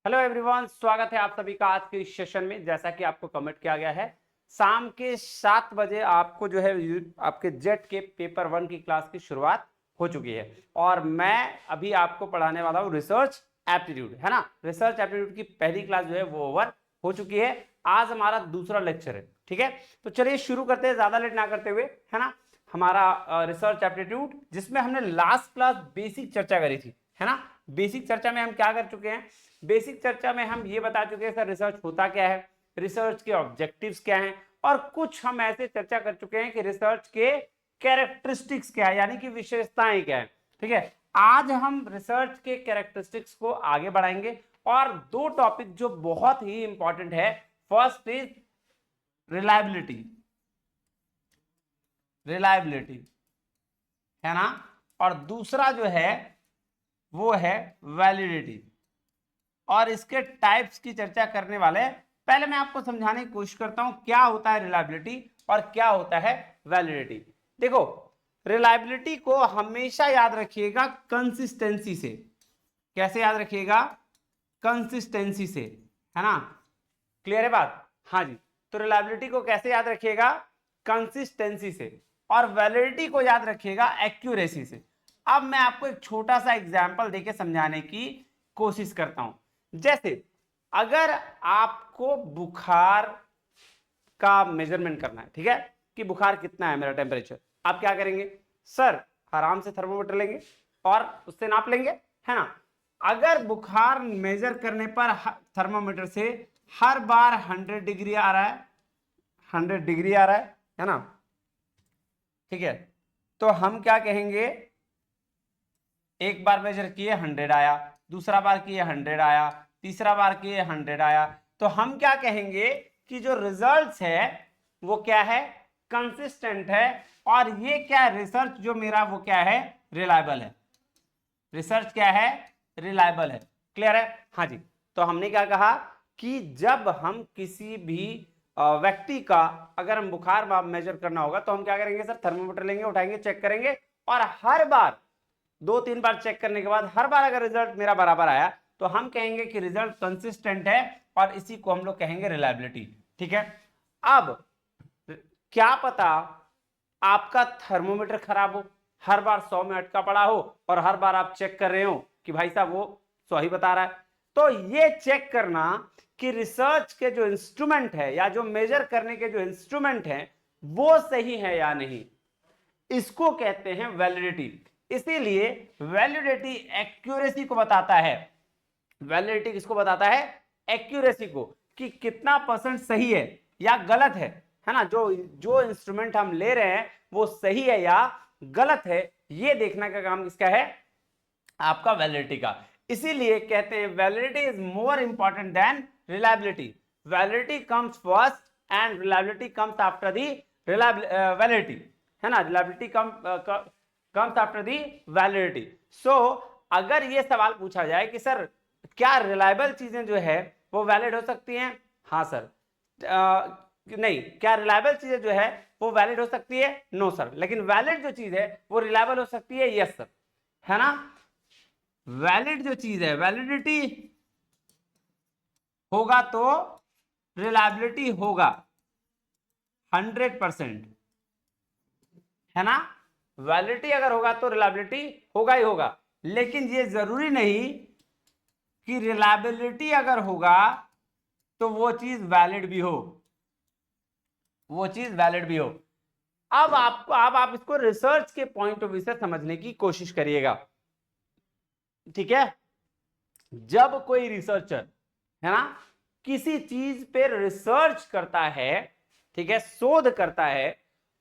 Hello everyone, स्वागत है आप सभी का आज के इस सेशन में। जैसा कि आपको कमेंट किया गया है, शाम के 7 बजे आपको जो है आपके जेट के पेपर 1 की क्लास की शुरुआत हो चुकी है और मैं अभी आपको पढ़ाने वाला हूँ रिसर्च एप्टीट्यूड, है ना। रिसर्च एप्टीट्यूड की पहली क्लास जो है वो ओवर हो चुकी है। आज हमारा दूसरा लेक्चर है, ठीक है। तो चलिए शुरू करते हैं, ज्यादा लेट ना करते हुए, है ना। हमारा रिसर्च एप्टीट्यूड जिसमें हमने लास्ट क्लास बेसिक चर्चा करी थी, है ना। बेसिक चर्चा में हम क्या कर चुके हैं? बेसिक चर्चा में हम ये बता चुके हैं सर रिसर्च होता क्या है, रिसर्च के ऑब्जेक्टिव्स क्या हैं, और कुछ हम ऐसे चर्चा कर चुके हैं कि रिसर्च के कैरेक्टरिस्टिक्स क्या है, यानी कि विशेषताएं क्या है। ठीक है, आज हम रिसर्च के कैरेक्टरिस्टिक्स को आगे बढ़ाएंगे और दो टॉपिक जो बहुत ही इंपॉर्टेंट है। फर्स्ट इज रिलायबिलिटी, रिलायबिलिटी, है ना। और दूसरा जो है वो है वैलिडिटी। और इसके टाइप्स की चर्चा करने वाले, पहले मैं आपको समझाने की कोशिश करता हूं क्या होता है रिलायबिलिटी और क्या होता है वैलिडिटी। देखो, रिलायबिलिटी को हमेशा याद रखिएगा कंसिस्टेंसी से। कैसे याद रखिएगा? कंसिस्टेंसी से, है ना। क्लियर है बात? हाँ जी। तो रिलायबिलिटी को कैसे याद रखिएगा? कंसिस्टेंसी से। और वैलिडिटी को याद रखिएगा एक्यूरेसी से। अब मैं आपको एक छोटा सा एग्जांपल देके समझाने की कोशिश करता हूं। जैसे अगर आपको बुखार का मेजरमेंट करना है, ठीक है, कि बुखार कितना है मेरा टेम्परेचर, आप क्या करेंगे? सर आराम से थर्मोमीटर लेंगे और उससे नाप लेंगे, है ना। अगर बुखार मेजर करने पर थर्मोमीटर से हर बार 100 डिग्री आ रहा है, 100 डिग्री आ रहा है ना, ठीक है, तो हम क्या कहेंगे? एक बार मेजर किए 100 आया, दूसरा बार किए 100 आया, तीसरा बार किए 100 आया, तो हम क्या कहेंगे कि जो रिजल्ट्स है वो क्या है? कंसिस्टेंट है। और ये क्या है? रिसर्च जो मेरा वो क्या है? रिलायबल है। रिसर्च क्या है? रिलायबल है। क्लियर है? हाँ जी। तो हमने क्या कहा कि जब हम किसी भी व्यक्ति का अगर हम बुखार मेजर करना होगा तो हम क्या करेंगे? सर थर्मोमीटर लेंगे, उठाएंगे, चेक करेंगे, और हर बार 2-3 बार चेक करने के बाद हर बार अगर रिजल्ट मेरा बराबर आया तो हम कहेंगे कि रिजल्ट कंसिस्टेंट है, और इसी को हम लोग कहेंगे रिलायबिलिटी। ठीक है। अब क्या पता आपका थर्मोमीटर खराब हो, हर बार 100 में अटका पड़ा हो, और हर बार आप चेक कर रहे हो कि भाई साहब वो 100 ही बता रहा है। तो ये चेक करना कि रिसर्च के जो इंस्ट्रूमेंट है या जो मेजर करने के जो इंस्ट्रूमेंट है वो सही है या नहीं, इसको कहते हैं वैलिडिटी। इसीलिए वैलिडिटी एक्यूरेसी को बताता है। वैलिडिटी किसको बताता है? एक्यूरेसी को, कि कितना परसेंट सही है या गलत है ना। जो जो इंस्ट्रूमेंट हम ले रहे हैं वो सही है या गलत है, ये देखने का काम किसका है? आपका वैलिडिटी का। इसीलिए कहते हैं validity is more important than reliability. Validity comes first and reliability comes after the validity, है ना। Reliability comes after the validity. So अगर ये सवाल पूछा जाए कि सर क्या रिलायबल चीजें जो है वो वैलिड हो सकती हैं? हाँ सर। नहीं, क्या रिलायबल चीजें जो है वो वैलिड हो सकती है? No sir. लेकिन वैलिड जो चीज है वो रिलायबल हो सकती है? यस सर, है ना। वैलिड जो चीज है, वैलिडिटी होगा तो रिलायबिलिटी होगा 100%, है ना। वैलिडिटी अगर होगा तो रिलायबिलिटी होगा ही होगा। लेकिन ये जरूरी नहीं कि रिलायबिलिटी अगर होगा तो वो चीज वैलिड भी हो, वो चीज वैलिड भी हो। अब आप इसको रिसर्च के पॉइंट ऑफ व्यू से समझने की कोशिश करिएगा, ठीक है। जब कोई रिसर्चर, है ना, किसी चीज पे रिसर्च करता है, ठीक है, शोध करता है,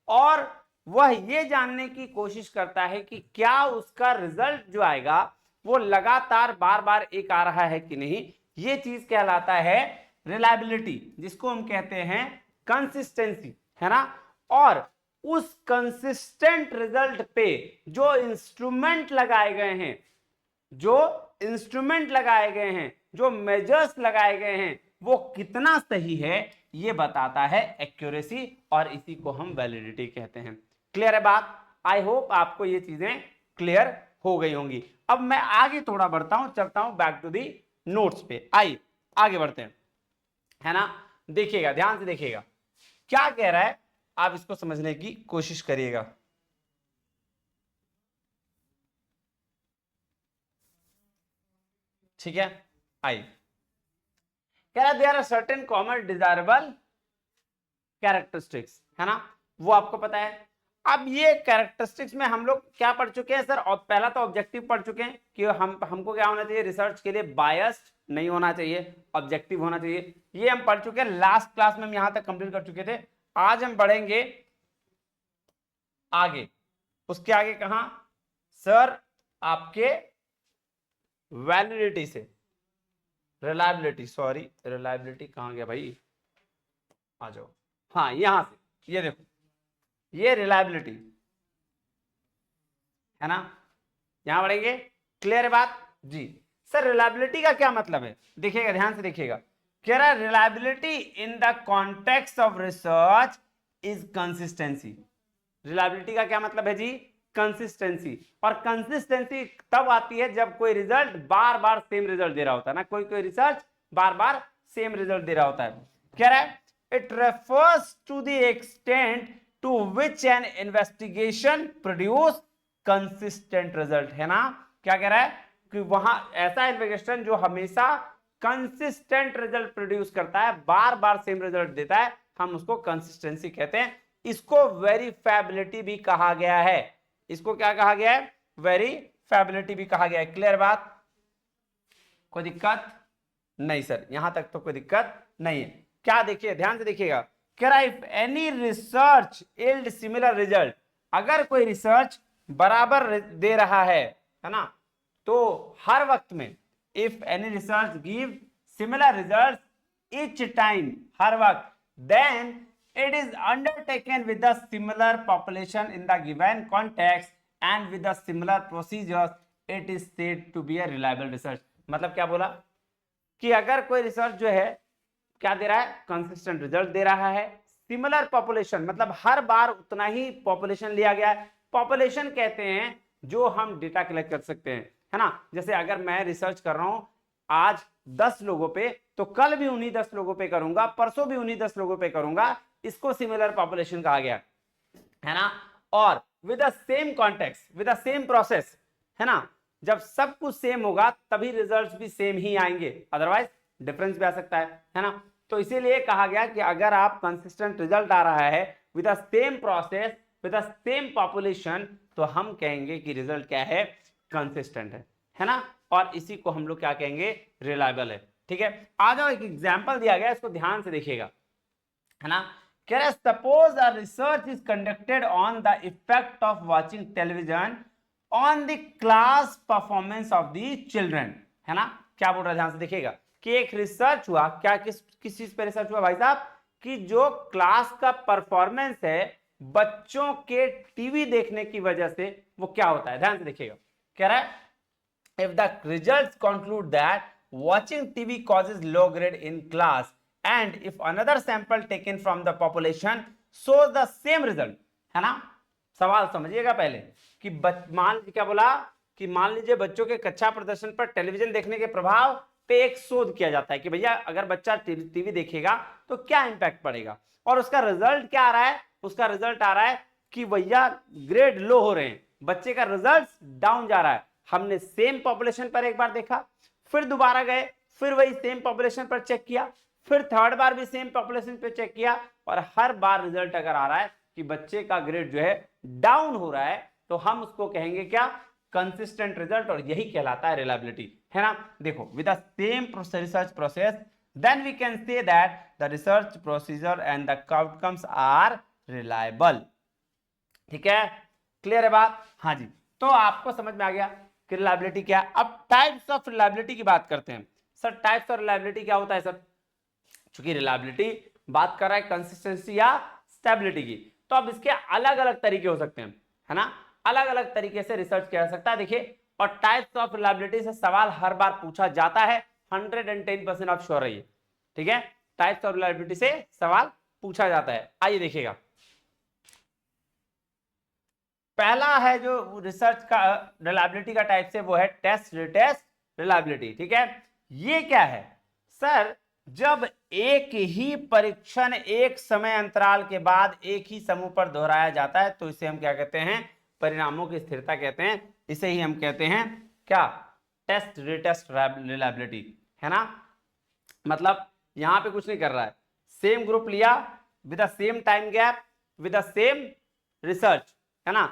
और वह ये जानने की कोशिश करता है कि क्या उसका रिजल्ट जो आएगा वो लगातार बार बार एक आ रहा है कि नहीं, ये चीज कहलाता है रिलायबिलिटी, जिसको हम कहते हैं कंसिस्टेंसी, है ना। और उस कंसिस्टेंट रिजल्ट पे जो इंस्ट्रूमेंट लगाए गए हैं, जो इंस्ट्रूमेंट लगाए गए हैं, जो मेजर्स लगाए गए हैं, वो कितना सही है, ये बताता है एक्यूरेसी, और इसी को हम वैलिडिटी कहते हैं। क्लियर है बात? आई होप आपको ये चीजें क्लियर हो गई होंगी। अब मैं आगे थोड़ा बढ़ता हूं, चलता हूं बैक टू दी नोट्स पे। आइए आगे बढ़ते हैं, है ना। देखिएगा, ध्यान से देखिएगा क्या कह रहा है, आप इसको समझने की कोशिश करिएगा। ठीक है, आइए। कह रहा है there are certain common desirable characteristics, है ना, वो आपको पता है। अब ये कैरेक्टरिस्टिक्स में हम लोग क्या पढ़ चुके हैं सर, और पहला तो ऑब्जेक्टिव पढ़ चुके हैं कि हमको क्या होना चाहिए, रिसर्च के लिए बायस्ड नहीं होना चाहिए, ऑब्जेक्टिव होना चाहिए, ये हम पढ़ चुके हैं। लास्ट क्लास में हम यहां तक कंप्लीट कर चुके थे। आज हम बढ़ेंगे आगे, उसके आगे कहां सर, आपके वैलिडिटी से रिलायबिलिटी, सॉरी रिलायबिलिटी कहां गया भाई, आ जाओ, हाँ यहां से, ये देखो, ये रिलायबिलिटी है ना, यहां बढ़ेंगे। क्लियर है बात जी। सर रिलायबिलिटी का क्या मतलब है, देखिएगा ध्यान से देखिएगा, कह रहा है reliability in the context of research is consistency. Reliability का क्या मतलब है जी, कंसिस्टेंसी। और कंसिस्टेंसी तब आती है जब कोई रिजल्ट बार बार सेम रिजल्ट दे रहा होता है ना, कोई रिसर्च बार बार सेम रिजल्ट दे रहा होता है। कह रहा है it refers to the extent to which an investigation produce consistent result, है ना। क्या कह रहा है कि वहां ऐसा इन्वेस्टिगेशन जो हमेशा कंसिस्टेंट रिजल्ट प्रोड्यूस करता है, बार बार सेम रिजल्ट देता है, हम उसको कंसिस्टेंसी कहते हैं। इसको वेरीफेबिलिटी भी कहा गया है, इसको क्या कहा गया है, वेरीफेबिलिटी भी कहा गया है। क्लियर बात, कोई दिक्कत नहीं सर, यहां तक तो कोई दिक्कत नहीं है। क्या देखिए, ध्यान से देखिएगा, कह रहा है if any research yield similar result, अगर कोई रिसर्च बराबर दे रहा है ना, तो हर वक्त में, if any research give similar result each time, हर वक्त, then it is undertaken with the similar population in the given context and with the similar procedures, it is said to be a reliable research। मतलब क्या बोला कि अगर कोई research जो है क्या दे रहा है, कंसिस्टेंट रिजल्ट दे रहा है, सिमिलर पॉपुलेशन मतलब हर बार उतना ही पॉपुलेशन लिया गया है। पॉपुलेशन कहते हैं जो हम डेटा कलेक्ट कर सकते हैं, है ना। जैसे अगर मैं रिसर्च कर रहा हूं आज 10 लोगों पे, तो कल भी उन्हीं 10 लोगों पे करूंगा, परसों भी उन्हीं 10 लोगों पे करूंगा, इसको सिमिलर पॉपुलेशन कहा गया, है ना। और with the same context, with the same process, है ना, जब सब कुछ सेम होगा तभी रिजल्ट्स भी सेम ही आएंगे, अदरवाइज डिफरेंस भी आ सकता है ना। तो इसीलिए कहा गया कि अगर आप कंसिस्टेंट रिजल्ट आ रहा है with the same process, with the same population, तो हम कहेंगे कि रिजल्ट क्या है, कंसिस्टेंट है ना। और इसी को हम लोग क्या कहेंगे, रिलायबल है। ठीक है, आ जाओ, एक एग्जांपल दिया गया, इसको ध्यान से देखिएगा, है ना। कह रहा है suppose a research is conducted on the effect of watching television on the class performance of the children, है ना। क्या बोल रहा है, ध्यान से देखिएगा कि एक रिसर्च हुआ, क्या किस चीज पे रिसर्च हुआ भाई साहब, कि जो क्लास का परफॉर्मेंस है बच्चों के टीवी देखने की वजह से वो क्या होता है, ध्यान से देखिएगा। कह रहा है if the results conclude that watching TV causes low grade in class and if another sample taken from the population shows the same result, है ना। सवाल समझिएगा पहले कि मान लीजिए क्या बोला कि मान लीजिए बच्चों के कक्षा प्रदर्शन पर टेलीविजन देखने के प्रभाव पे एक शोध किया जाता है कि भैया अगर बच्चा टीवी देखेगा तो क्या इंपैक्ट पड़ेगा, और उसका रिजल्ट क्या आ रहा है, उसका रिजल्ट आ रहा है कि भैया ग्रेड लो हो रहे हैं, बच्चे का रिजल्ट डाउन जा रहा है। हमने सेम पॉपुलेशन पर एक बार देखा, फिर दोबारा गए, फिर वही सेम पॉपुलेशन पर चेक किया, फिर थर्ड बार भी सेम पॉपुलेशन पर चेक किया, और हर बार रिजल्ट अगर आ रहा है कि बच्चे का ग्रेड जो है डाउन हो रहा है, तो हम उसको कहेंगे क्या, कंसिस्टेंट रिजल्ट, और यही कहलाता है रिलायबिलिटी, है ना। देखो with the same research process then we can say that the research procedure and the outcomes are reliable। ठीक है, क्लियर है बात, हाँ जी। तो आपको समझ में आ गया कि रिलायबिलिटी क्या है। अब टाइप्स ऑफ रिलायबिलिटी की बात करते हैं। सर टाइप्स ऑफ रिलायबिलिटी क्या होता है सर, चूंकि रिलायबिलिटी बात कर रहा है कंसिस्टेंसी या स्टेबिलिटी की, तो अब इसके अलग अलग तरीके हो सकते हैं, है ना, अलग अलग तरीके से रिसर्च किया जा सकता है। देखिए, और टाइप्स ऑफ रिलायबिलिटी से सवाल हर बार पूछा जाता है, 110% आप श्योर रहिए। ठीक है, टाइप्स ऑफ रिलायबिलिटी से सवाल पूछा जाता है। आइए देखिएगा, पहला है जो रिसर्च का रिलायबिलिटी का टाइप से, वो है टेस्ट रिटेस्ट रिलायबिलिटी। ठीक है, ये क्या है सर? जब एक ही परीक्षण एक समय अंतराल के बाद एक ही समूह पर दोहराया जाता है तो इसे हम क्या कहते हैं? परिणामों की स्थिरता कहते हैं। इसे ही हम कहते हैं क्या? टेस्ट रिटेस्ट रिलायबिलिटी, है ना। मतलब यहां पे कुछ नहीं कर रहा है, सेम ग्रुप लिया with the same time gap with the same research, है ना,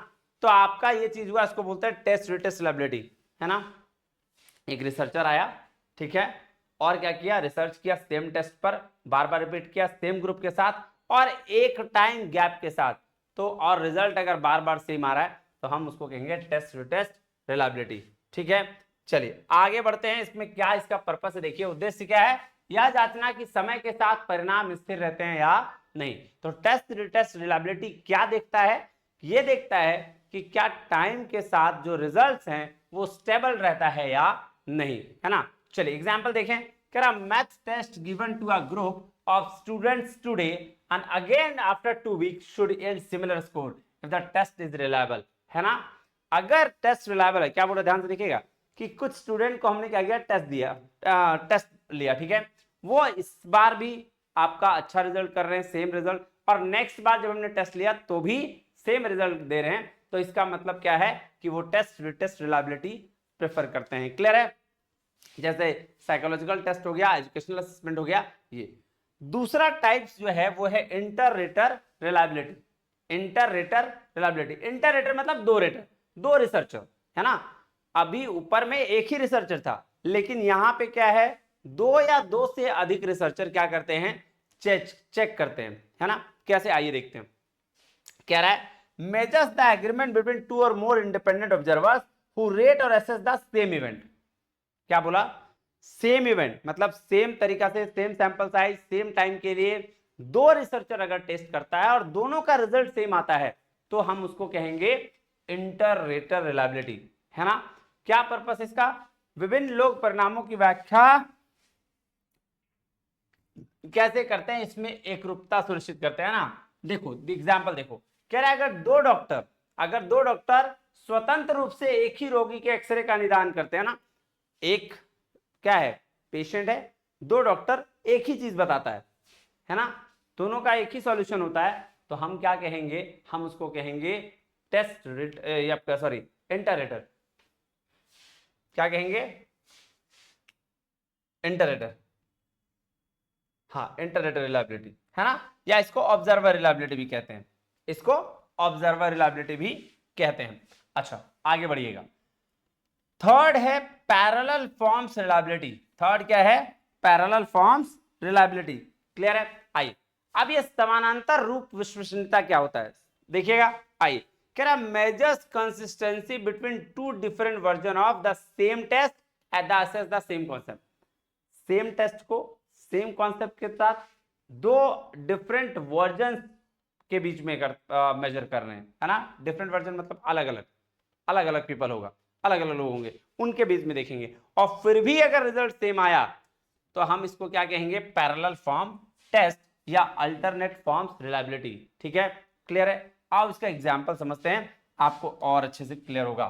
तो आपका ये चीज हुआ, इसको बोलते हैं टेस्ट रिटेस्ट रिलायबिलिटी, है ना। एक रिसर्चर आया, ठीक है, और क्या किया? रिसर्च किया सेम टेस्ट पर, बार बार रिपीट किया सेम ग्रुप के साथ और एक टाइम गैप के साथ, तो और रिजल्ट अगर बार बार सेम आ रहा है तो हम उसको कहेंगे टेस्ट रिटेस्ट रिलायबिलिटी, ठीक है। चलिए आगे बढ़ते हैं। इसमें क्या इसका पर्पस है, देखिए उद्देश्य क्या है? यह जांचना कि समय के साथ परिणाम स्थिर रहते हैं या नहीं। तो टेस्ट रिटेस्ट रिलायबिलिटी क्या देखता है? ये देखता है कि क्या टाइम के साथ जो रिजल्ट्स हैं वो स्टेबल रहता है या नहीं, है ना। चलिए एग्जांपल देखें। कह रहा maths test given to a group of students today and again after 2 weeks should yield similar score if the test is reliable, है ना। अगर टेस्ट रिलायबल है, क्या बोला ध्यान से देखिएगा कि कुछ स्टूडेंट को हमने क्या किया? टेस्ट दिया, टेस्ट लिया, ठीक है, वो इस बार भी आपका अच्छा रिजल्ट कर रहे हैं, सेम रिजल्ट, और नेक्स्ट बार जब हमने टेस्ट लिया तो भी सेम रिजल्ट दे रहे हैं, तो इसका मतलब क्या है कि वो टेस्ट रिटेस्ट रिलायबिलिटी प्रेफर करते हैं। क्लियर है? जैसे साइकोलॉजिकल टेस्ट हो गया, एजुकेशनल असेसमेंट हो गया। ये दूसरा टाइप्स जो है वो है inter rater reliability. Inter rater reliability, inter rater मतलब दो रेटर, दो रिसर्चर, है ना। अभी ऊपर में एक ही रिसर्चर था, लेकिन यहां पे क्या है? दो या दो से अधिक रिसर्चर क्या करते हैं? चेक करते हैं, है ना। कैसे, आइए देखते हैं। कह रहा है measures the agreement between two or more independent observers who rate or assess the same event. क्या बोला? सेम इवेंट मतलब सेम तरीका से, same sample size, same time के लिए दो रिसर्चर अगर टेस्ट करता है और दोनों का रिजल्ट सेम आता है तो हम उसको कहेंगे इंटर रेटर रिलायबिलिटी, है ना। क्या पर्पस इसका? विभिन्न लोग परिणामों की व्याख्या कैसे करते हैं, इसमें एकरूपता सुनिश्चित करते हैं ना। देखो एग्जांपल देखो, कह रहा है अगर दो डॉक्टर स्वतंत्र रूप से एक ही रोगी के एक्सरे का निदान करते हैं ना, एक क्या है? पेशेंट है, दो डॉक्टर एक ही चीज बताता है ना, दोनों का एक ही सॉल्यूशन होता है, तो हम क्या कहेंगे? हम उसको कहेंगे टेस्ट या सॉरी इंटरेटर। क्या कहेंगे? इंटरेटर, हाँ इंटररेटर रिलायबिलिटी, है ना, या इसको ऑब्जर्वर रिलायबिलिटी भी कहते हैं, इसको ऑब्जर्वर रिलायबिलिटी भी कहते हैं। अच्छा आगे बढ़िएगा। थर्ड है पैरेलल फॉर्म्स रिलायबिलिटी। थर्ड क्या है? Parallel forms reliability. क्लियर है? आइए अब ये समानांतर रूप विश्वसनीयता क्या होता है देखिएगा। आइए, कह रहा measures consistency between two different version of the same test at the assess the same concept. Same test को सेम कॉन्सेप्ट के साथ दो डिफरेंट वर्जन के बीच में मेजर कर रहे हैं, है ना। डिफरेंट वर्जन मतलब अलग अलग पीपल होगा, अलग अलग लोग होंगे, उनके बीच में देखेंगे और फिर भी अगर रिजल्ट सेम आया तो हम इसको क्या कहेंगे? पैरेलल फॉर्म टेस्ट या अल्टरनेट फॉर्म्स रिलायबिलिटी। ठीक है, क्लियर है? आओ इसका एग्जांपल समझते हैं, आपको और अच्छे से क्लियर होगा।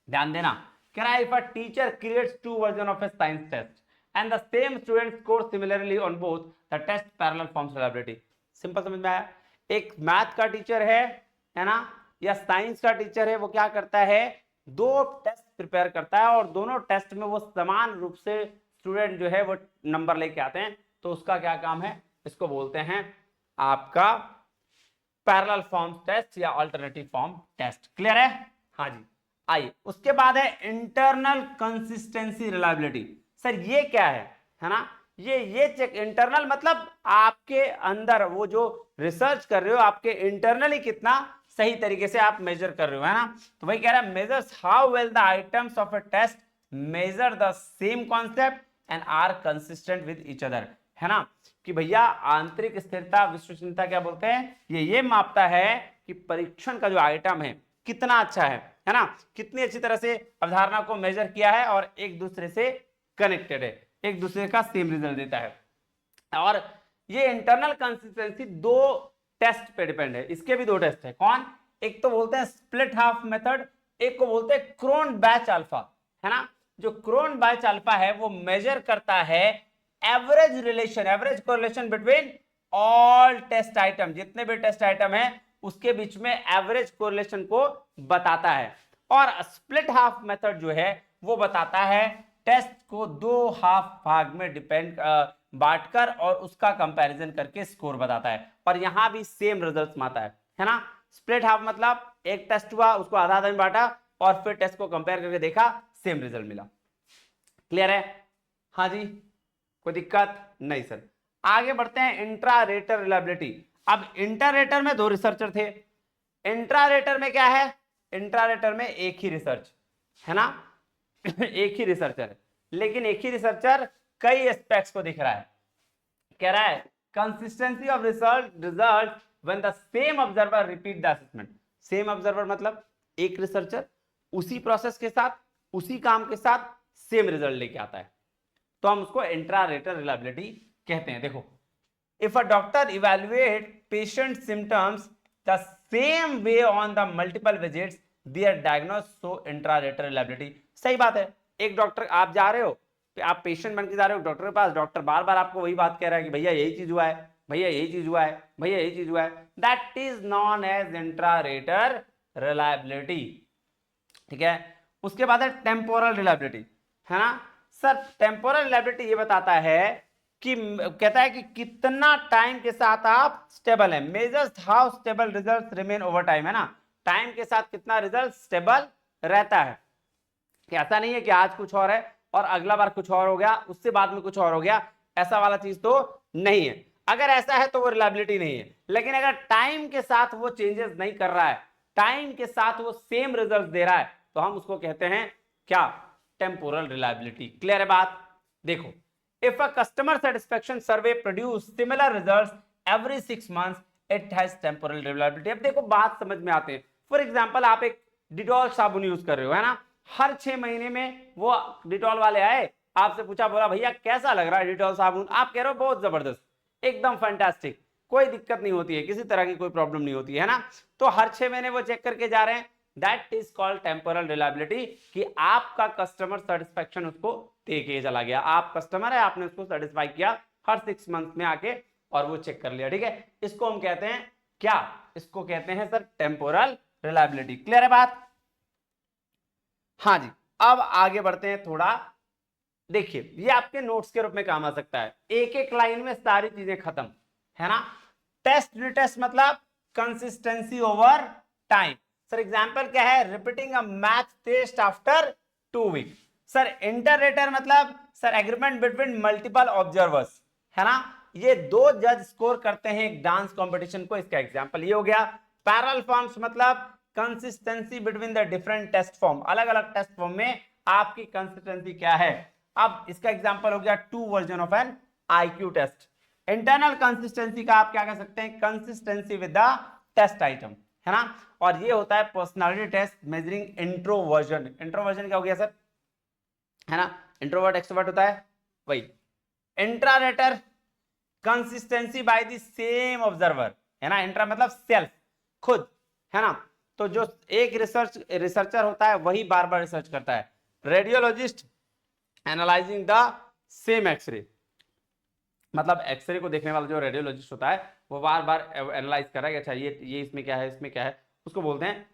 ध्यान देना, कह रहा है if a teacher creates two version of a science test and the same student score similarly on both the test parallel forms reliability। Simple समझ में आया? एक मैथ का टीचर है ना, या साइंस का टीचर है, वो क्या करता है? दो टेस्ट प्रिपेयर करता है और दोनों टेस्ट में वो समान रूप से स्टूडेंट जो है वो नंबर लेके आते हैं, तो उसका क्या काम है? इसको बोलते हैं आपका पैरेलल फॉर्म टेस्ट या अल्टरनेटिव फॉर्म टेस्ट। क्लियर है? हाँ जी। आइए उसके बाद है इंटरनल कंसिस्टेंसी रिलायबिलिटी। सर ये क्या है ना, ये चेक इंटरनल मतलब आपके अंदर वो जो रिसर्च कर रहे हो आपके इंटरनली कितना सही तरीके से आप मेजर कर रहे हो, है ना। तो वही कह रहा है measures how well the items of a test measure the same concept and are consistent with each other, है ना। कि भैया आंतरिक स्थिरता विश्वसनीयता क्या बोलते हैं? ये मापता है कि परीक्षण का जो आइटम है कितना अच्छा है ना, कितनी अच्छी तरह से अवधारणा को मेजर किया है और एक दूसरे से कनेक्टेड है, एक दूसरे का सेम रिजल्ट देता है। और ये इंटरनल कंसिस्टेंसी दो टेस्ट पे डिपेंड है, इसके भी दो टेस्ट है। कौन? एक तो बोलते हैं स्प्लिट हाफ मेथड, एक को बोलते हैं क्रोन बैच अल्फा, है ना। जो क्रोन बैच अल्फा है वो मेजर करता है average relation, average correlation between all test item, जितने भी टेस्ट आइटम है उसके बीच में एवरेज कोरिलेशन को बताता है। और स्प्लिट हाफ मेथड जो है वो बताता है टेस्ट को दो हाफ भाग में डिपेंड बांटकर और उसका कंपैरिजन करके स्कोर बताता है। और यहां भी सेम रिजल्ट आता है ना। स्प्लिट हाफ मतलब एक टेस्ट हुआ, उसको आधा आधा में बांटा और फिर टेस्ट को कंपेयर करके देखा, सेम रिजल्ट मिला। क्लियर है? हाँ जी, कोई दिक्कत नहीं सर। आगे बढ़ते हैं इंट्रा रेटर रिलायबिलिटी। अब इंटररेटर में दो रिसर्चर थे, इंट्रारेटर में क्या है, इंट्रारेटर में एक ही रिसर्च है ना एक ही रिसर्चर है, लेकिन एक ही रिसर्चर कई एस्पेक्ट्स को दिख रहा है। कह रहा है consistency of result when the same observer repeat the assessment. Same observer मतलब एक रिसर्चर उसी प्रोसेस के साथ, उसी काम के साथ सेम रिजल्ट लेके आता है, तो हम उसको इंट्रा-रेटर रिलायबिलिटी कहते हैं। देखो, if a doctor evaluate patient symptoms the same way on the multiple visits, there diagnose so intra-rater reliability. सही बात है, एक डॉक्टर, आप जा रहे हो, आप पेशेंट बन के जा रहे हो डॉक्टर के पास, डॉक्टर बार बार आपको वही बात कह रहा है कि भैया यही चीज हुआ है, भैया यही चीज हुआ है, भैया यही चीज हुआ है, that is known as intra-rater reliability. ठीक है। उसके बाद है टेम्पोरल रिलायबिलिटी, है ना सर। टेम्पोरल रिलायबिलिटी ये बताता है कि, कहता है कि कितना टाइम के साथ आप स्टेबल है, measures how stable results remain over time, है ना। टाइम के साथ कितना रिजल्ट स्टेबल रहता है, कि ऐसा नहीं है कि आज कुछ और है और अगला बार कुछ और हो गया, उससे बाद में कुछ और हो गया, ऐसा वाला चीज तो नहीं है। अगर ऐसा है तो वो रिलायबिलिटी नहीं है, लेकिन अगर टाइम के साथ वो चेंजेस नहीं कर रहा है, टाइम के साथ वो सेम रिजल्ट दे रहा है, तो हम उसको कहते हैं क्या, टेम्पोरल रिलायबिलिटी। क्लियर है बात? देखो, if a customer satisfaction survey produce similar results every 6 months, it has temporal reliability. अब देखो बात समझ में आते हैं। फॉर एग्जांपल, आप एक डिटॉल साबुन यूज कर रहे हो, है ना, हर 6 महीने में वो डिटॉल वाले आए, आपसे पूछा, बोला भैया कैसा लग रहा है डिटॉल साबुन, आप कह रहे हो बहुत जबरदस्त, एकदम फैंटास्टिक, कोई दिक्कत नहीं होती है, किसी तरह की कोई प्रॉब्लम नहीं होती है ना। तो हर 6 महीने वो चेक करके जा रहे हैं, that is called temporal reliability, कि आपका कस्टमर सेटिस्फेक्शन उसको देके चला गया, आप कस्टमर है, आपने उसको सेटिस्फाई किया हर 6 मंथ में आके और वो चेक कर लिया। ठीक है, इसको हम कहते हैं क्या, इसको कहते हैं सर टेम्पोरल रिलायबिलिटी। क्लियर है बात? हाँ जी। अब आगे बढ़ते हैं थोड़ा। देखिए, ये आपके नोट्स के रूप में काम आ सकता है, एक एक लाइन में सारी चीजें खत्म, है ना। टेस्ट रिटेस्ट मतलब consistency over time. Sir example क्या है, repeating a math test after 2 week. Sir interrater मतलब sir agreement between multiple observers, है ना, ये दो जज स्कोर करते हैं एक डांस कंपटीशन को, इसका एग्जांपल ये हो गया। पैरेलल फॉर्म्स मतलब consistency between the different test form, अलग अलग टेस्ट फॉर्म में आपकी कंसिस्टेंसी क्या है। अब इसका एग्जांपल हो गया 2 version of an IQ test. Internal consistency का आप क्या कह सकते हैं, consistency with the test item, है ना। और ये होता है personality test measuring introversion. Introversion क्या हो गया सर, है ना, इंट्रोवर्ट एक्सट्रोवर्ट होता है वही। Intrarater consistency by the same observer, है ना, इंट्रा मतलब सेल्फ, खुद, है ना। तो जो एक रिसर्चर होता है वही बार बार रिसर्च करता है। Radiologist analysing the same x-ray, मतलब एक्सरे को देखने वाला जो रेडियोलॉजिस्ट होता है वो बार बार एनालाइज कर रहा है कि अच्छा ये इसमें क्या है, इसमें क्या है, उसको बोलते हैं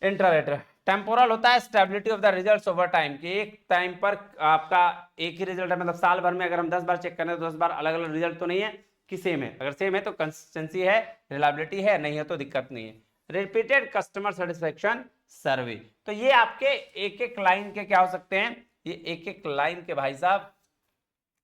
इंट्रारेटर। टेम्पोरल होता है stability of the results over time, कि एक टाइम पर आपका एक ही रिजल्ट है, मतलब साल भर में अगर हम 10 बार चेक करें तो 10 बार अलग अलग रिजल्ट तो नहीं है कि सेम है, अगर सेम है तो कंसिस्टेंसी है, रिलायबिलिटी है, नहीं है तो दिक्कत नहीं है। रिपीटेड कस्टमर सेटिस्फेक्शन सर्वे, तो ये आपके एक एक लाइन के क्या हो सकते हैं, ये एक एक लाइन के भाई साहब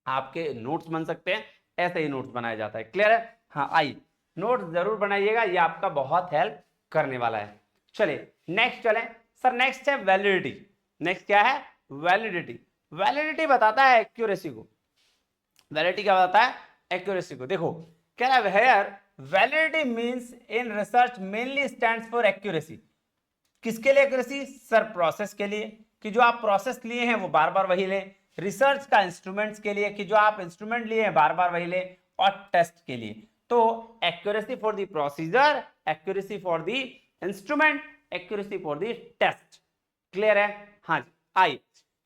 आपके नोट्स बन सकते हैं, ऐसे ही नोट्स बनाया जाता है। क्लियर है? हाँ, आइए नोट्स जरूर बनाइएगा, ये आपका बहुत हेल्प करने वाला है। चलिए नेक्स्ट चलें सर। नेक्स्ट है वैलिडिटी। नेक्स्ट क्या है, वैलिडिटी। वैलिडिटी बताता है एक्यूरेसी को। वैलिडिटी क्या बताता है, एक्यूरेसी को। देखो कह रहा है here validity means in research mainly stands for accuracy. किसके लिए एक्यूरेसी, सर प्रोसेस के लिए, कि जो आप प्रोसेस लिए हैं वो बार बार वही लें। रिसर्च का इंस्ट्रूमेंट्स के लिए, कि जो आप इंस्ट्रूमेंट लिए हैं बार बार वही लें। और टेस्ट के लिए तो accuracy for the procedure, accuracy for the instrument, accuracy for the test. Clear है? हाँ जी। I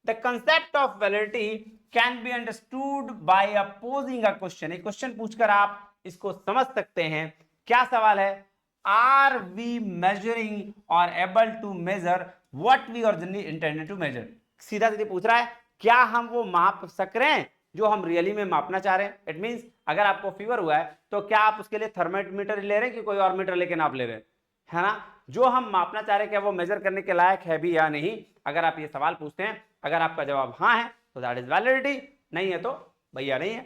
the concept of validity can be understood by opposing a question. एक क्वेश्चन पूछकर आप इसको समझ सकते हैं। क्या सवाल है? Are we measuring or able to measure what we originally intended to measure. सीधा सीधे पूछ रहा है, क्या हम वो माप सक रहे हैं जो हम रियली में मापना चाह रहे हैं? इट मींस अगर आपको फीवर हुआ है तो क्या आप उसके लिए थर्मामीटर ले रहे हैं कि कोई और मीटर लेके नाप ले रहे हैं, है ना? जो हम मापना चाह रहे हैं क्या वो मेजर करने के लायक है भी या नहीं? अगर आप ये सवाल पूछते हैं, अगर आपका जवाब हाँ है तो दैट इज वैलिडिटी, नहीं है तो भैया नहीं है।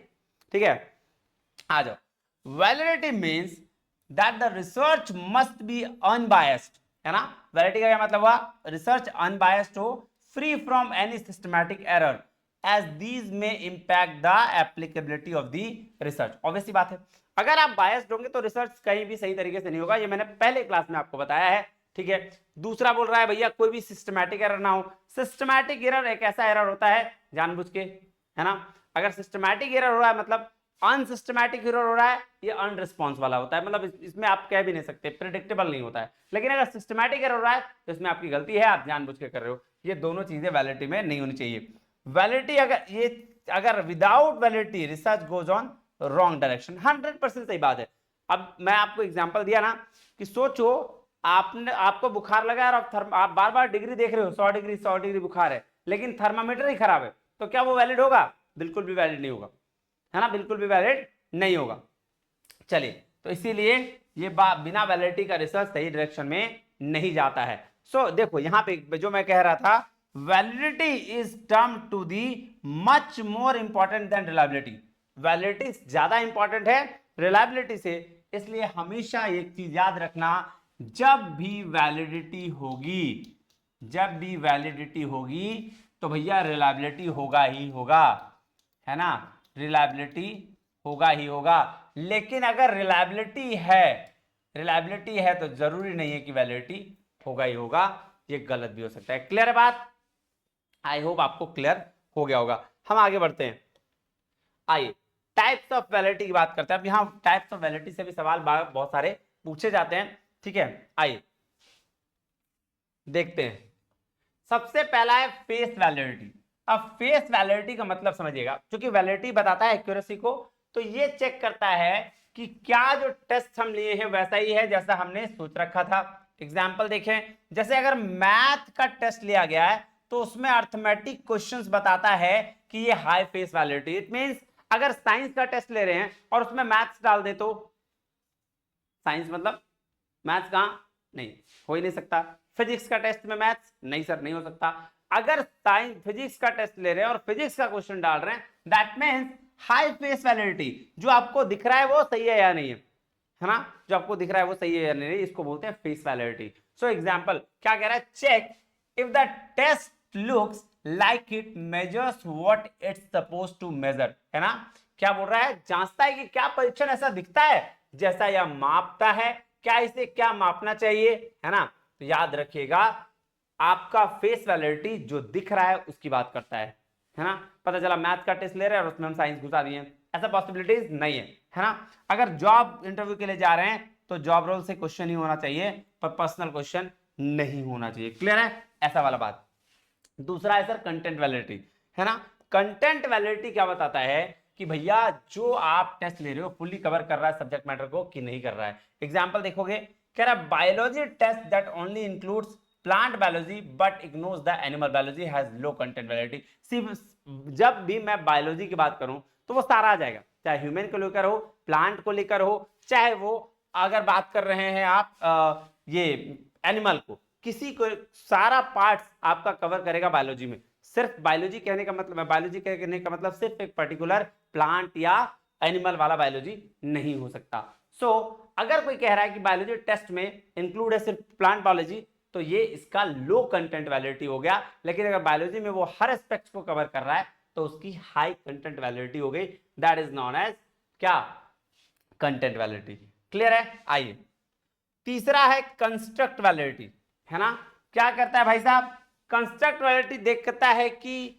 ठीक है, आ जाओ। Validity means that the research must be unbiased, है ना? वैलिडिटी का क्या मतलब हुआ? रिसर्च अनबायस्ड हो, free from any systematic error as these may impact the applicability of the research। Obvious सी बात है, अगर आप बायस्ड होंगे तो रिसर्च कहीं भी सही तरीके से नहीं होगा, ये मैंने पहले क्लास में आपको बताया है। ठीक है, दूसरा बोल रहा है भैया कोई भी सिस्टमैटिक एरर ना हो। सिस्टमैटिक एरर एक ऐसा एरर होता है जानबूझ के, है ना? अगर सिस्टमैटिक एरर हो रहा है मतलब अनसिस्टमैटिक एरर हो रहा है, ये अनरिस्पॉन्स वाला होता है, मतलब इसमें आप कह भी नहीं सकते, प्रेडिक्टेबल नहीं होता है। लेकिन अगर सिस्टमैटिक एरर हो रहा है तो इसमें आपकी गलती है, आप जानबूझ के कर रहे हो। ये दोनों चीजें वैलिडिटी में नहीं होनी चाहिए। वैलिडिटी अगर without validity research goes on wrong direction, 100% सही बात है। अब मैं आपको एग्जांपल दिया ना कि सोचो आपको बुखार लगा है और आप बार बार डिग्री देख रहे हो, 100 डिग्री बुखार है, लेकिन थर्मामीटर ही खराब है, तो क्या वो वैलिड होगा? बिल्कुल भी वैलिड नहीं होगा, है ना? बिल्कुल भी वैलिड नहीं होगा। चलिए, तो इसीलिए ये बिना वैलिडिटी का रिसर्च सही डायरेक्शन में नहीं जाता है। सो देखो यहां पे जो मैं कह रहा था, validity is term to the much more important than reliability. Validity ज्यादा इंपॉर्टेंट है रिलायबिलिटी से, इसलिए हमेशा एक चीज याद रखना, जब भी वैलिडिटी होगी तो भैया रिलायबिलिटी होगा ही होगा, है ना? रिलायबिलिटी होगा ही होगा। लेकिन अगर रिलायबिलिटी है तो जरूरी नहीं है कि वैलिडिटी होगा ही होगा, ये गलत भी हो सकता है। क्लियर है बात? आई होप आपको क्लियर हो गया होगा। हम आगे बढ़ते हैं, आइए टाइप्स ऑफ वैलिडिटी की बात करते हैं। अब यहां टाइप्स ऑफ वैलिडिटी से भी सवाल बहुत सारे पूछे जाते हैं। ठीक है, आइए देखते हैं। सबसे पहला है फेस वैलिडिटी। अब फेस वैलिडिटी का मतलब समझिएगा, क्योंकि वैलिडिटी बताता है एक्यूरेसी को, तो ये चेक करता है कि क्या जो टेस्ट हम लिए हैं वैसा ही है जैसा हमने सोच रखा था। एग्जाम्पल देखें, जैसे अगर मैथ का टेस्ट लिया गया है तो उसमें अर्थमेटिक क्वेश्चंस बताता है कि ये high face validity. It means अगर साइंस का टेस्ट ले रहे हैं और उसमें मैथ्स डाल दे तो साइंस मतलब मैथ्स कहां? नहीं, हो ही नहीं सकता। फिजिक्स का टेस्ट में मैथ्स? नहीं सर, नहीं हो सकता। अगर साइंस फिजिक्स का टेस्ट ले रहे हैं और फिजिक्स का क्वेश्चन डाल रहे हैं, that means high face validity. जो आपको दिख रहा है वो सही है या नहीं है ना? जो आपको दिख रहा है वो सही है या नहीं, इसको बोलते हैं फेस वैलिडिटी। सो एग्जांपल क्या कह रहा है? Check if the test looks like it measures what it's supposed to measure, है ना? क्या बोल रहा है? जांचता है कि क्या परीक्षण ऐसा दिखता है जैसा यह मापता है, क्या इसे क्या मापना चाहिए, है ना? तो याद रखिएगा, आपका फेस वैलिडिटी जो दिख रहा है उसकी बात करता है ना? पता चला मैथ का टेस्ट ले रहे हैं और उसमें हम साइंस घुसा दिए, ऐसा पॉसिबिलिटीज नहीं है ना? अगर जॉब इंटरव्यू के लिए जा रहे हैं तो जॉब रोल से क्वेश्चन ही होना चाहिए, पर पर्सनल क्वेश्चन नहीं होना चाहिए। क्लियर है? ऐसा वाला बात। दूसरा है सर कंटेंट वैलिडिटी, है ना? कंटेंट वैलिडिटी क्या बताता है कि भैया जो आप टेस्ट ले रहे हो फुल्ली कवर कर रहा है सब्जेक्ट मैटर को कि नहीं कर रहा है। एग्जांपल देखोगे, कह रहा है biology test that only includes plant biology but ignores the animal biology has low content validity. सिर्फ जब भी मैं बायोलॉजी की बात करूं तो वो सारा आ जाएगा, चाहे ह्यूमन को लेकर हो, प्लांट को लेकर हो, चाहे वो अगर बात कर रहे हैं आप ये एनिमल को, किसी को, सारा पार्ट्स आपका कवर करेगा बायोलॉजी में। सिर्फ बायोलॉजी कहने का मतलब, बायोलॉजी कहने का मतलब सिर्फ एक पर्टिकुलर प्लांट या एनिमल वाला बायोलॉजी नहीं हो सकता। सो अगर कोई कह रहा है कि बायोलॉजी टेस्ट में इंक्लूड है सिर्फ प्लांट बायोलॉजी, तो ये इसका लो कंटेंट वैलिडिटी हो गया। लेकिन अगर बायोलॉजी में वो हर एस्पेक्ट को कवर कर रहा है तो उसकी हाई कंटेंट वैलिडिटी हो गई। दैट इज नॉन एज क्या? Content validity. क्लियर है? आइए तीसरा है कंस्ट्रक्ट वैलिडिटी, है ना? क्या करता है भाई साहब? कंस्ट्रक्ट वैलिडिटी देखता है कि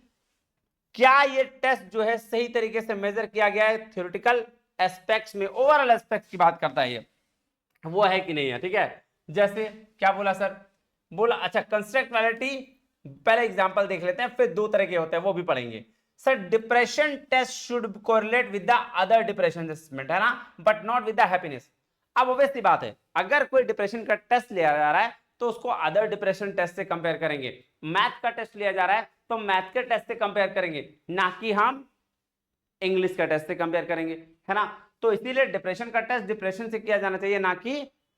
क्या ये टेस्ट जो है सही तरीके से मेजर किया गया है, थ्योरेटिकल एस्पेक्ट्स में, ओवरऑल एस्पेक्ट्स की बात करता है, ये वो है कि नहीं है। ठीक है, जैसे क्या बोला सर? बोला अच्छा कंस्ट्रक्ट वैलिडिटी पहले एग्जांपल देख लेते हैं, फिर दो तरह के होते हैं वो भी पढ़ेंगे। Sir depression test should correlate with the other depression assessment, है ना, but not with the happiness. अब ऑब्वियसली बात है, अगर कोई डिप्रेशन का टेस्ट लिया जा रहा है तो उसको अदर डिप्रेशन टेस्ट से कंपेयर करेंगे। मैथ का टेस्ट लिया जा रहा है तो मैथ के टेस्ट से कंपेयर करेंगे, ना कि हम इंग्लिश का टेस्ट से कंपेयर करेंगे, है ना। तो इसीलिए डिप्रेशन का टेस्ट डिप्रेशन से किया जाना चाहिए, ना कि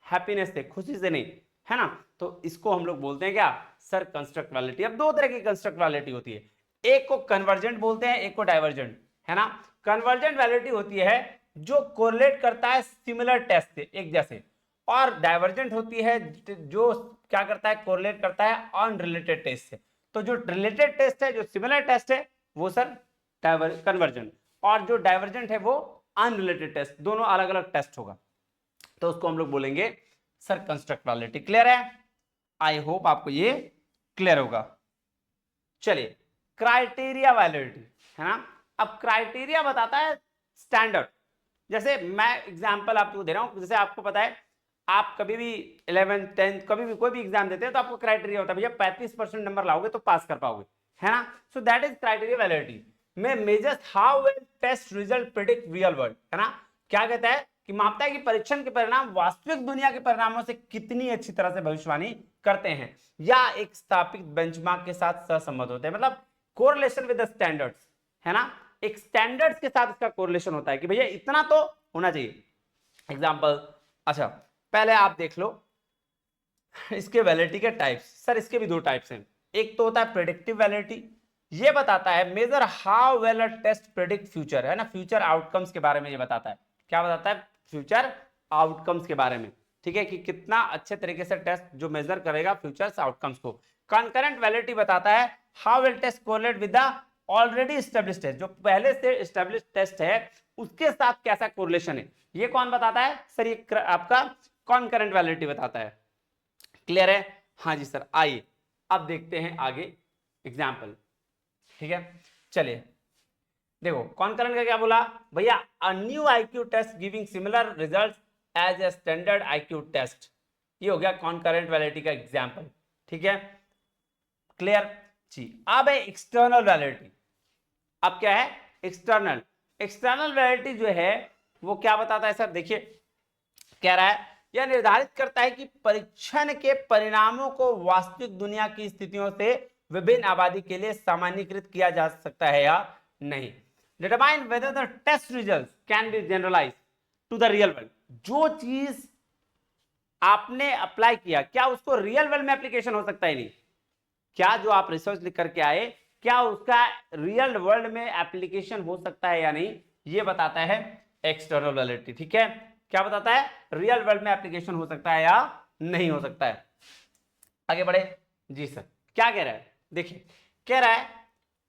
हैप्पीनेस से, खुशी से नहीं, है ना। तो इसको हम लोग बोलते हैं क्या सर, कंस्ट्रक्ट वैलिडिटी। अब दो तरह की कंस्ट्रक्ट वैलिडिटी होती है, एक को कन्वर्जेंट बोलते हैं, एक को डाइवर्जेंट, है ना। कन्वर्जेंट वैलिडिटी होती है जो कोरिलेट करता है सिमिलर टेस्ट से, एक जैसे, और डाइवर्जेंट होती है जो क्या करता है, कोरिलेट करता है अनरिलेटेड टेस्ट से। तो जो रिलेटेड टेस्ट है, जो सिमिलर टेस्ट है, वो सर कन्वर्जेंट, और जो डाइवर्जेंट है वो अनरिलेटेड टेस्ट, दोनों अलग अलग टेस्ट होगा, तो उसको हम लोग बोलेंगे सर कंस्ट्रक्ट वैलिडिटी। क्लियर है? आई होप आपको ये क्लियर होगा। चलिए क्राइटेरिया वैलिडिटी, है ना। अब क्राइटेरिया बताता है स्टैंडर्ड। जैसे मैं एग्जांपल आपको दे रहा हूं, जैसे आपको पता है आप कभी भी 11th 10th कभी भी कोई भी एग्जाम देते हैं तो आपको क्राइटेरिया होता है भैया 35% नंबर लाओगे तो पास कर पाओगे, है ना। So that is criteria validity. में measures how well test result predict real world, है ना। क्या कहता है कि मापता है कि परीक्षण के परिणाम वास्तविक दुनिया के परिणामों से कितनी अच्छी तरह से भविष्यवाणी करते हैं या एक स्थापित बेंचमार्क के साथ सहसंबद्ध होते हैं, मतलब कोरिलेशन विद द स्टैंडर्ड्स, है ना। एक स्टैंडर्ड्स के साथ इसका कोरिलेशन होता है कि भैया इतना तो होना चाहिए। एग्जांपल, अच्छा पहले आप देख लो इसके वैलिडिटी के टाइप्स। सर इसके भी दो टाइप्स हैं, एक तो होता है प्रेडिक्टिव वैलिडिटी, ये बताता है measure how well a test predict future, है ना, फ्यूचर आउटकम्स के बारे में ये बताता है। क्या बताता है? फ्यूचर आउटकम्स के बारे में, ठीक है, कि कितना अच्छे तरीके से टेस्ट जो मेजर करेगा फ्यूचर्स आउटकम्स को। कॉन्करेंट वैलिडिटी बताता है how well test correlate with the already established test, जो पहले से एस्टेब्लिश्ड टेस्ट है उसके साथ कैसा कोरिलेशन है, ये कौन बताता है सर? ये आपका कॉन्करेंट वैलिडिटी बताता है। क्लियर है? हाँ जी सर। आइए अब देखते हैं आगे एग्जाम्पल, ठीक है। चलिए देखो कॉन्करेंट का क्या बोला भैया, a new IQ test giving similar results as a standard IQ test, ये हो गया कॉन्करेंट वैलिडिटी का एग्जाम्पल, ठीक है। क्लियर जी। अब है एक्सटर्नल वैलिडिटी। अब क्या है? एक्सटर्नल। एक्सटर्नल वैलिडिटी जो है वो क्या बताता है सर? देखिए कह रहा है यह निर्धारित करता है कि परीक्षण के परिणामों को वास्तविक दुनिया की स्थितियों से विभिन्न आबादी के लिए सामान्यीकृत किया जा सकता है या नहीं। Determine whether the test results can be generalise to the real world, जो चीज आपने अप्लाई किया क्या उसको रियल वर्ल्ड में एप्लीकेशन हो सकता है नहीं, क्या जो आप रिसर्च लिख करके आए क्या उसका रियल वर्ल्ड में एप्लीकेशन हो सकता है या नहीं, ये बताता है एक्सटर्नल वैलिडिटी, ठीक है। क्या बताता है? रियल वर्ल्ड में एप्लीकेशन हो सकता है या नहीं हो सकता है। आगे बढ़े जी सर। क्या कह रहा है? देखिए कह रहा है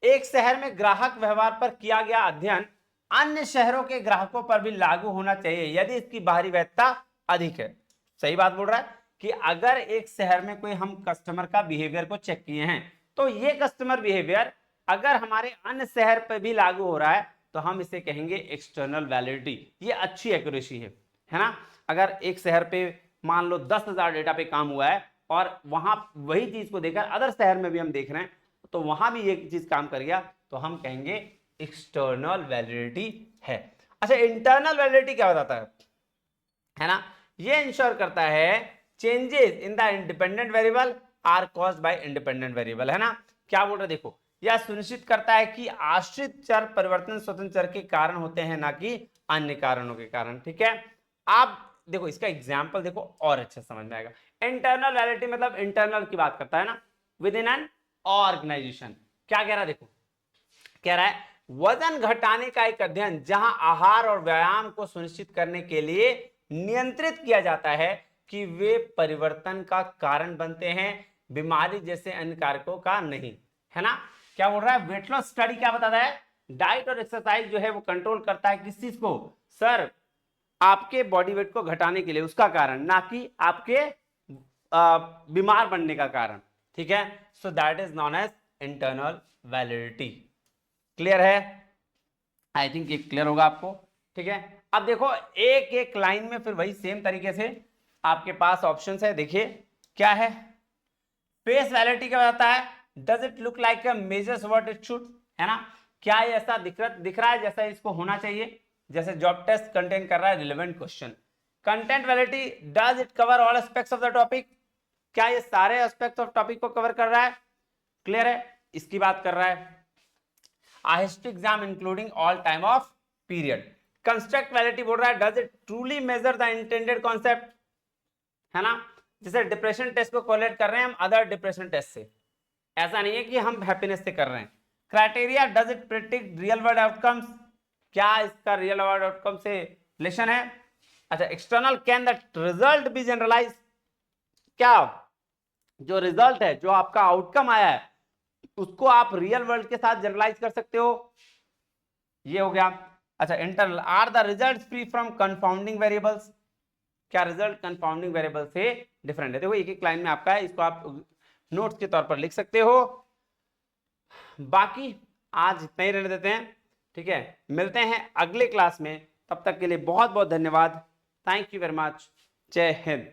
एक शहर में ग्राहक व्यवहार पर किया गया अध्ययन अन्य शहरों के ग्राहकों पर भी लागू होना चाहिए यदि इसकी बाहरी वैधता अधिक है। सही बात बोल रहा है कि अगर एक शहर में कोई हम कस्टमर का बिहेवियर को चेक किए हैं तो ये कस्टमर बिहेवियर अगर हमारे अन्य शहर पर भी लागू हो रहा है तो हम इसे कहेंगे एक्सटर्नल वैलिडिटी। ये अच्छी एक्यूरेसी है ना। अगर एक शहर पे मान लो 10,000 डेटा पे काम हुआ है और वहां वही चीज को देखकर अदर शहर में भी हम देख रहे हैं तो वहां भी ये चीज काम कर गया तो हम कहेंगे एक्सटर्नल वैलिडिटी है। अच्छा इंटरनल वैलिडिटी क्या बताता है ना, ये इंश्योर करता है changes in the independent variable are caused by independent variable, है ना। क्या बोल रहे देखो, यह सुनिश्चित करता है कि आश्रित चर परिवर्तन स्वतंत्र चर के कारण होते हैं ना कि अन्य कारणों के कारण, ठीक है। आप देखो इसका एग्जाम्पल देखो और अच्छा समझ में आएगा। इंटरनल वैलिडिटी मतलब इंटरनल की बात करता है ना, विद इन एन ऑर्गेनाइजेशन। क्या कह रहा है देखो, कह रहा है वजन घटाने का एक अध्ययन जहां आहार और व्यायाम को सुनिश्चित करने के लिए नियंत्रित किया जाता है कि वे परिवर्तन का कारण बनते हैं, बीमारी जैसे अन्य कारकों का नहीं, है ना। क्या बोल रहा है? वेट लॉस स्टडी क्या बताता है? डाइट और एक्सरसाइज जो है वो कंट्रोल करता है किस चीज को सर? आपके बॉडी वेट को घटाने के लिए, उसका कारण, ना कि आपके बीमार बनने का कारण, ठीक है। So that is known as internal validity. Clear है? आई थिंक ये क्लियर होगा आपको, ठीक है। अब देखो एक एक लाइन में फिर वही सेम तरीके से आपके पास ऑप्शंस है। देखिए क्या है? फेस वैलिडिटी क्या बताता है? Does it look like a measures what it should, है ना, क्या ये ऐसा दिख रहा है जैसा इसको होना चाहिए, जैसे जॉब टेस्ट कंटेन कर रहा है relevant question. Content validity, does it cover all aspects of the topic, क्या ये सारे एस्पेक्ट्स ऑफ टॉपिक को कवर कर रहा है, क्लियर है, इसकी बात कर रहा है। A history exam including all time of period. Construct validity बोल रहा है does it truly measure the intended concept, है ना, जैसे डिप्रेशन टेस्ट को कोरिलेट कर रहे हैं हम अदर डिप्रेशन टेस्ट से, ऐसा नहीं है कि हम हैप्पीनेस से कर रहे हैं। Criteria, does it predict real world outcomes, क्या इसका रियल वर्ल्ड आउटकम से रिलेशन है। अच्छा, external, can the result be generalise, क्या जो रिजल्ट है, जो आपका आउटकम आया है, उसको आप रियल वर्ल्ड के साथ जनरलाइज कर सकते हो, ये हो गया। अच्छा, internal, are the result free from confounding variables, क्या रिजल्ट कंफाउंडिंग वेरिएबल से डिफरेंट है। देखो एक एक लाइन में आपका है, इसको आप नोट्स के तौर पर लिख सकते हो। बाकी आज इतना ही रहने देते हैं, ठीक है, मिलते हैं अगले क्लास में, तब तक के लिए बहुत बहुत धन्यवाद, थैंक यू वेरी मच, जय हिंद।